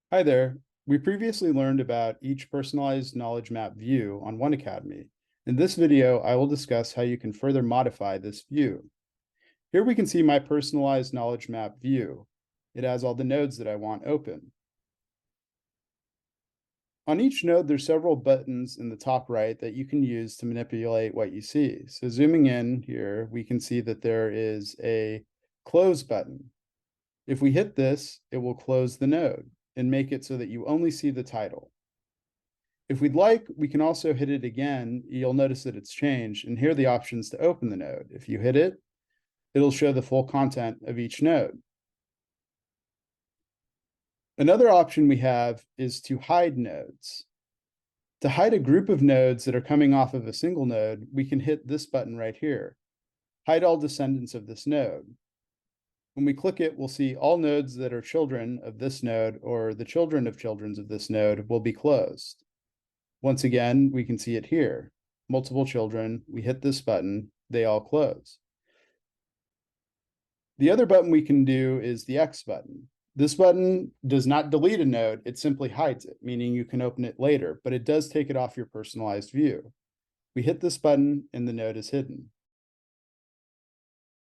Hi there. We previously learned about each personalized knowledge map view on 1Cademy. In this video, I will discuss how you can further modify this view. Here we can see my personalized knowledge map view. It has all the nodes that I want open. On each node, there's several buttons in the top right that you can use to manipulate what you see. So zooming in here, we can see that there is a close button. If we hit this, it will close the node and make it so that you only see the title. If we'd like, we can also hit it again. You'll notice that it's changed, and here are the options to open the node. If you hit it, it'll show the full content of each node. Another option we have is to hide nodes. To hide a group of nodes that are coming off of a single node, we can hit this button right here, hide all descendants of this node. When we click it, we'll see all nodes that are children of this node or the children of children of this node will be closed. Once again, we can see it here. Multiple children, we hit this button, they all close. The other button we can do is the X button. This button does not delete a node, it simply hides it, meaning you can open it later, but it does take it off your personalized view. We hit this button and the node is hidden.